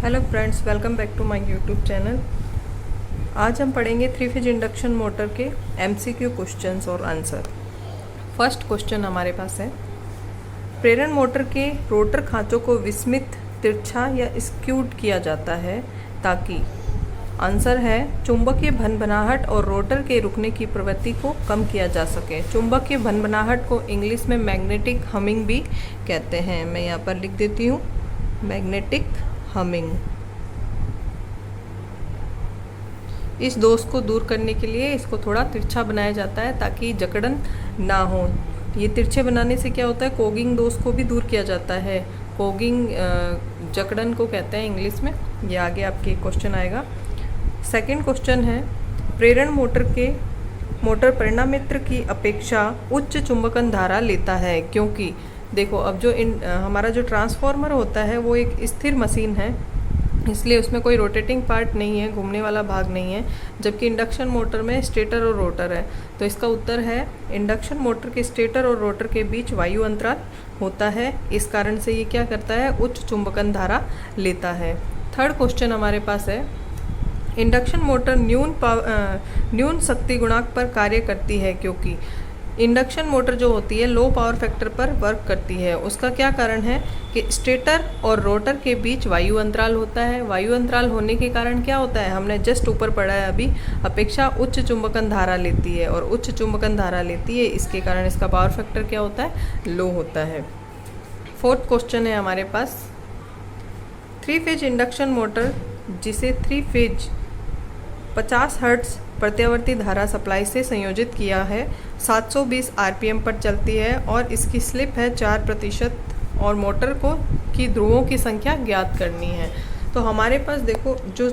Hello friends, welcome back to my YouTube channel. आज हम पढ़ेंगे 3 फेज इंडक्शन मोटर के एमसीक्यू क्वेश्चंस और आंसर। फर्स्ट क्वेश्चन हमारे पास है, प्रेरण मोटर के रोटर खांचों को विस्मित, तिरछा या स्क्यूड किया जाता है ताकि आंसर है चुंबकीय भनभनाहट और रोटर के रुकने की प्रवृत्ति को कम किया जा सके। चुंबकीय भनभनाहट को इंग्लिश में मैग्नेटिक हमिंग भी कहते हैं। मैं यहाँ पर लिख देती हूँ, मैग्नेटिक हमिंग। इस दोष को दूर करने के लिए इसको थोड़ा तिरछा बनाया जाता है ताकि जकड़न ना हो। ये तिरछे बनाने से क्या होता है, कोगिंग दोष को भी दूर किया जाता है। कोगिंग जकड़न को कहते हैं इंग्लिश में। ये आगे आपके क्वेश्चन आएगा। सेकंड क्वेश्चन है, प्रेरण मोटर परिणामित्र की अपेक्षा उच्च चुंबकन धारा लेता है क्योंकि देखो, अब जो हमारा जो ट्रांसफार्मर होता है वो एक स्थिर मशीन है, इसलिए उसमें कोई रोटेटिंग पार्ट नहीं है, घूमने वाला भाग नहीं है। जबकि इंडक्शन मोटर में स्टेटर और रोटर है। तो इसका उत्तर है, इंडक्शन मोटर के स्टेटर और रोटर के बीच वायु अंतराल होता है, इस कारण से ये क्या करता है, उच्च चुंबकन धारा लेता है। थर्ड क्वेश्चन हमारे पास है, इंडक्शन मोटर न्यून शक्ति गुणांक पर कार्य करती है क्योंकि इंडक्शन मोटर जो होती है लो पावर फैक्टर पर वर्क करती है। उसका क्या कारण है कि स्टेटर और रोटर के बीच वायु अंतराल होता है। वायु अंतराल होने के कारण क्या होता है, हमने जस्ट ऊपर पढ़ा है अभी, अपेक्षा उच्च चुंबकन धारा लेती है और उच्च चुंबकन धारा लेती है, इसके कारण इसका पावर फैक्टर क्या होता है, लो होता है। फोर्थ क्वेश्चन है हमारे पास, 3 फेज इंडक्शन मोटर जिसे 3 फेज 50 हर्ट्ज प्रत्यावर्ती धारा सप्लाई से संयोजित किया है, 720 आरपीएम पर चलती है और इसकी स्लिप है 4% और मोटर की ध्रुवों की संख्या ज्ञात करनी है। तो हमारे पास देखो, जो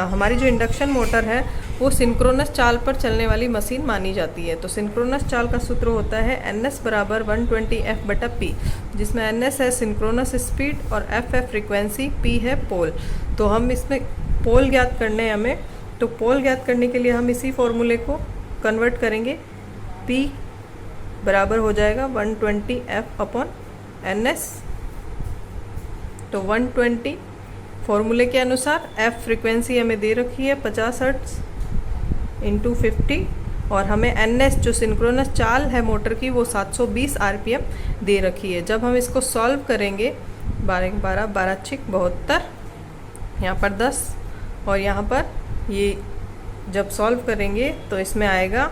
हमारी जो इंडक्शन मोटर है वो सिंक्रोनस चाल पर चलने वाली मशीन मानी जाती है। तो सिंक्रोनस चाल का सूत्र होता है NS बराबर 120F/P, जिसमें NS है सिंक्रोनस स्पीड और F है फ्रिक्वेंसी, P है पोल। तो हम इसमें पोल ज्ञात करने हैं हमें, तो पोल ज्ञात करने के लिए हम इसी फॉर्मूले को कन्वर्ट करेंगे। P बराबर हो जाएगा 120F/NS। तो 120 फॉर्मूले के अनुसार, F फ्रिक्वेंसी हमें दे रखी है 50 हर्ट्ज इंटू 50 और हमें NS जो सिंक्रोनस चाल है मोटर की वो 720 आरपीएम दे रखी है। जब हम इसको सॉल्व करेंगे, 12 12 12 6 72, यहाँ पर 10 और यहाँ पर ये जब सॉल्व करेंगे तो इसमें आएगा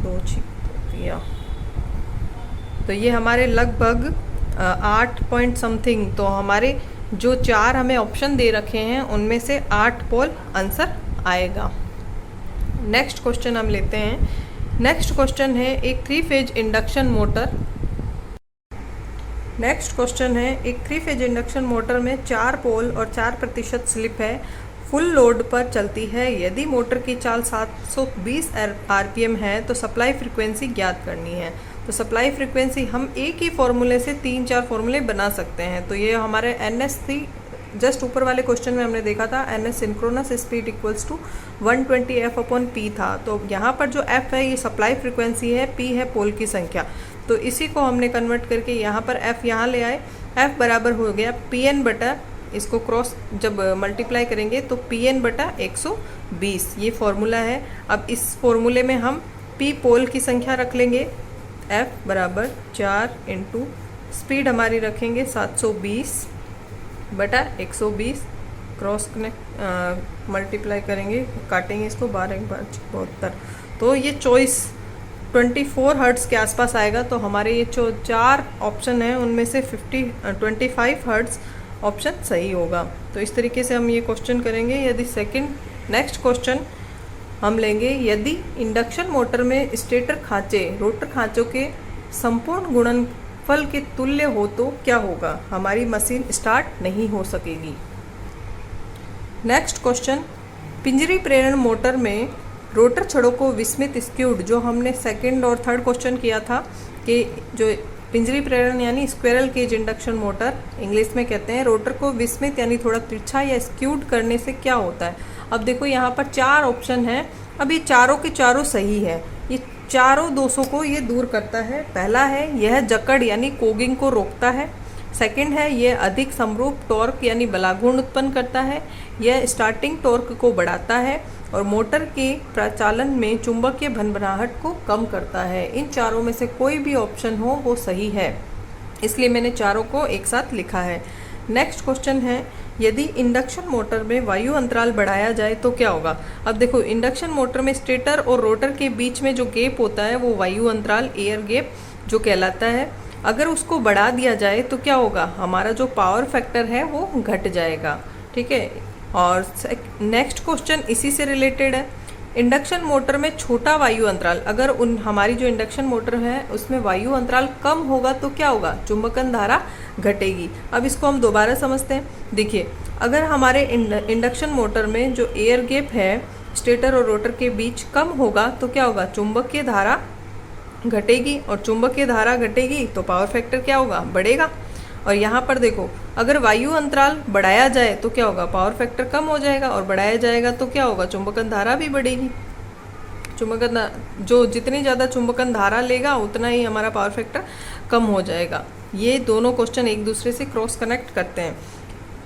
2 6, तो ये हमारे लगभग 8 पॉइंट समथिंग। तो हमारे जो 4 हमें ऑप्शन दे रखे हैं उनमें से 8 पोल आंसर आएगा। नेक्स्ट क्वेश्चन हम लेते हैं। नेक्स्ट क्वेश्चन है, एक 3 फेज इंडक्शन मोटर में 4 पोल और 4% स्लिप है, फुल लोड पर चलती है। यदि मोटर की चाल 720 आरपीएम है तो सप्लाई फ्रीक्वेंसी ज्ञात करनी है। तो सप्लाई फ्रीक्वेंसी हम एक ही फॉर्मूले से 3-4 फॉर्मूले बना सकते हैं। तो ये हमारे NS थी, जस्ट ऊपर वाले क्वेश्चन में हमने देखा था NS synchronous speed equals to 120F/P था। तो यहाँ पर जो F है ये सप्लाई फ्रीक्वेंसी है, P है पोल की संख्या। तो इसी को हमने कन्वर्ट करके यहाँ पर F यहाँ ले आए। F बराबर हो गया PN बटा, इसको क्रॉस जब मल्टीप्लाई करेंगे तो PN बटा 120, ये फॉर्मूला है। अब इस फॉर्मूले में हम P पोल की संख्या रख लेंगे, F बराबर 4 इंटू स्पीड हमारी रखेंगे 720 बटा 120, क्रॉस कनेक्ट मल्टीप्लाई करेंगे, काटेंगे इसको, 12 12 72, तो ये चॉइस 24 हर्ट्ज़ के आसपास आएगा। तो हमारे ये जो 4 ऑप्शन हैं उनमें से 25 हर्ट्ज़ ऑप्शन सही होगा। तो इस तरीके से हम ये क्वेश्चन करेंगे। यदि नेक्स्ट क्वेश्चन हम लेंगे, यदि इंडक्शन मोटर में स्टेटर खांचे रोटर खांचों के संपूर्ण गुणनफल के तुल्य हो तो क्या होगा, हमारी मशीन स्टार्ट नहीं हो सकेगी। नेक्स्ट क्वेश्चन, पिंजरी प्रेरण मोटर में रोटर छड़ों को विस्मित स्क्यूड, जो हमने सेकंड और थर्ड क्वेश्चन किया था कि जो पिंजरी प्रेरण यानी squirrel cage induction motor English में कहते हैं, रोटर को विस्मित यानी थोड़ा तिरछा या स्क्यूड करने से क्या होता है। अब देखो यहाँ पर 4 ऑप्शन हैं, अब ये चारों के चारों सही है, ये चारों दोषों को ये दूर करता है। पहला है, यह जकड़ यानी कोगिंग को रोकता है। सेकंड है ये अधिक समरूप टॉर्क यानी बलाघूर्ण उत्पन्न करता है। यह स्टार्टिंग टॉर्क को बढ़ाता है और मोटर के प्रचालन में चुंबकीय भनभनाहट को कम करता है। इन चारों में से कोई भी ऑप्शन हो वो सही है, इसलिए मैंने चारों को एक साथ लिखा है। नेक्स्ट क्वेश्चन है, यदि इंडक्शन मोटर में वायु अंतराल बढ़ाया जाए तो क्या होगा। अब देखो, इंडक्शन मोटर में स्टेटर और रोटर के बीच में जो गैप होता है वो वायु अंतराल, एयर गैप जो कहलाता है। अगर उसको बढ़ा दिया जाए तो क्या होगा, हमारा जो पावर फैक्टर है वो घट जाएगा। ठीक है। और नेक्स्ट क्वेश्चन इसी से रिलेटेड है। इंडक्शन मोटर में छोटा वायु अंतराल, अगर हमारी जो इंडक्शन मोटर है उसमें वायु अंतराल कम होगा तो क्या होगा, चुंबकन धारा घटेगी। अब इसको हम दोबारा समझते हैं। देखिए, अगर हमारे इंडक्शन मोटर में जो एयर गैप है स्टेटर और रोटर के बीच कम होगा तो क्या होगा, चुंबकीय धारा घटेगी, और चुंबकीय धारा घटेगी तो पावर फैक्टर क्या होगा, बढ़ेगा। और यहाँ पर देखो, अगर वायु अंतराल बढ़ाया जाए तो क्या होगा, पावर फैक्टर कम हो जाएगा, और बढ़ाया जाएगा तो क्या होगा, चुंबकन धारा भी बढ़ेगी। चुंबकन जो जितनी ज़्यादा चुंबकन धारा लेगा उतना ही हमारा पावर फैक्टर कम हो जाएगा। ये दोनों क्वेश्चन एक दूसरे से क्रॉस कनेक्ट करते हैं।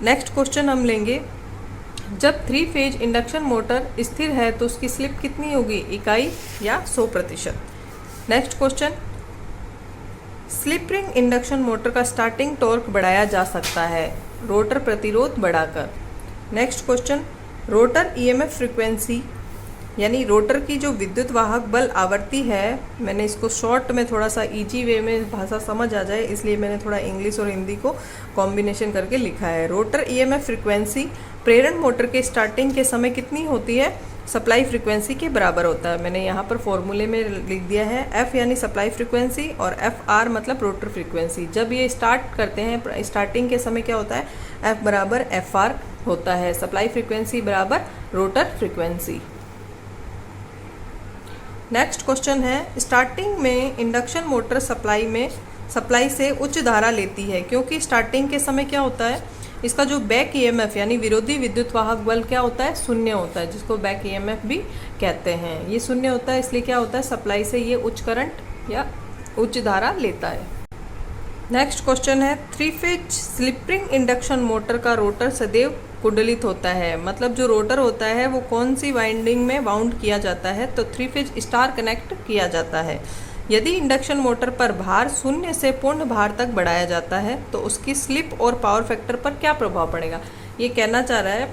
नेक्स्ट क्वेश्चन हम लेंगे, जब 3 फेज इंडक्शन मोटर स्थिर है तो उसकी स्लिप कितनी होगी, इकाई या 100%। Next question, slip ring induction motor का स्टार्टिंग टॉर्क बढ़ाया जा सकता है रोटर प्रतिरोध बढ़ाकर। Next question, rotor EMF frequency यानी रोटर की जो विद्युत वाहक बल आवृत्ति है, मैंने इसको शॉर्ट में थोड़ा सा इजी वे में भाषा समझ आ जाए इसलिए मैंने थोड़ा इंग्लिश और हिंदी को कॉम्बिनेशन करके लिखा है। रोटर ईएमएफ फ्रीक्वेंसी प्रेरण मोटर के स्टार्टिंग के समय कितनी होती है, सप्लाई फ्रीक्वेंसी के बराबर होता है। मैंने यहाँ पर फॉर्मूले में लिख दिया है, एफ यानी सप्लाई फ्रीक्वेंसी और एफ आर मतलब रोटर फ्रीक्वेंसी। जब ये स्टार्ट करते हैं स्टार्टिंग के समय क्या होता है, एफ बराबर एफ आर होता है, सप्लाई फ्रीक्वेंसी बराबर रोटर फ्रीक्वेंसी। नेक्स्ट क्वेश्चन है, स्टार्टिंग में इंडक्शन मोटर सप्लाई से उच्च धारा लेती है क्योंकि स्टार्टिंग के समय क्या होता है, इसका जो बैक ईएमएफ यानी विरोधी विद्युत वाहक बल क्या होता है, शून्य होता है, जिसको बैक ईएमएफ भी कहते हैं। ये शून्य होता है इसलिए क्या होता है, सप्लाई से ये उच्च करंट या उच्च धारा लेता है। नेक्स्ट क्वेश्चन है, 3 phase slip ring induction motor का रोटर सदैव कुंडलित होता है, मतलब जो रोटर होता है वो कौन सी वाइंडिंग में वाउंड किया जाता है, तो 3 फेज स्टार कनेक्ट किया जाता है। यदि इंडक्शन मोटर पर भार 0 से पूर्ण भार तक बढ़ाया जाता है तो उसकी स्लिप और पावर फैक्टर पर क्या प्रभाव पड़ेगा। ये कहना चाह रहा है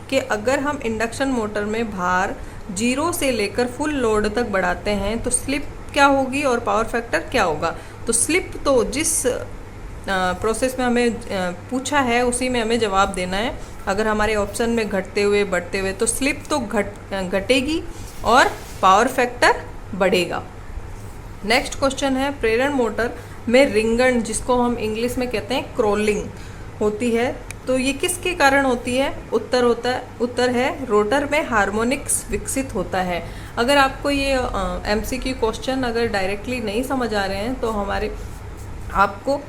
कि अगर हम इंडक्शन मोटर में भार 0 से लेकर फुल लोड तक बढ़ाते हैं तो स्लिप क्या होगी और पावर फैक्टर क्या होगा। तो स्लिप तो जिस प्रोसेस में हमें पूछा है उसी में हमें जवाब देना है। अगर हमारे ऑप्शन में घटते हुए बढ़ते हुए तो स्लिप तो घटेगी और पावर फैक्टर बढ़ेगा। नेक्स्ट क्वेश्चन है, प्रेरण मोटर में रिंगण जिसको हम इंग्लिश में कहते हैं क्रॉलिंग होती है, तो ये किसके कारण होती है। उत्तर है रोटर में हार्मोनिक्स विकसित होता है। अगर आपको ये एमसीक्यू क्वेश्चन अगर डायरेक्टली नहीं समझ आ रहे हैं तो आपको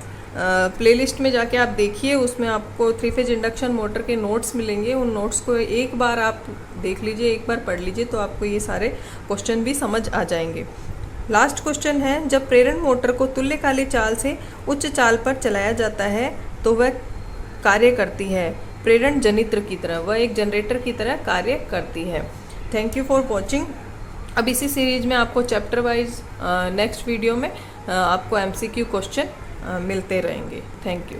प्लेलिस्ट में जाके आप देखिए, उसमें आपको 3 फेज इंडक्शन मोटर के नोट्स मिलेंगे। उन नोट्स को एक बार आप देख लीजिए, एक बार पढ़ लीजिए तो आपको ये सारे क्वेश्चन भी समझ आ जाएंगे। लास्ट क्वेश्चन है, जब प्रेरण मोटर को तुल्यकाली चाल से उच्च चाल पर चलाया जाता है तो वह कार्य करती है प्रेरण जनित्र की तरह, वह एक जनरेटर की तरह कार्य करती है। Thank you for watching. अब इसी सीरीज में आपको चैप्टर वाइज नेक्स्ट वीडियो में आपको एमसीक्यू क्वेश्चन मिलते रहेंगे। Thank you.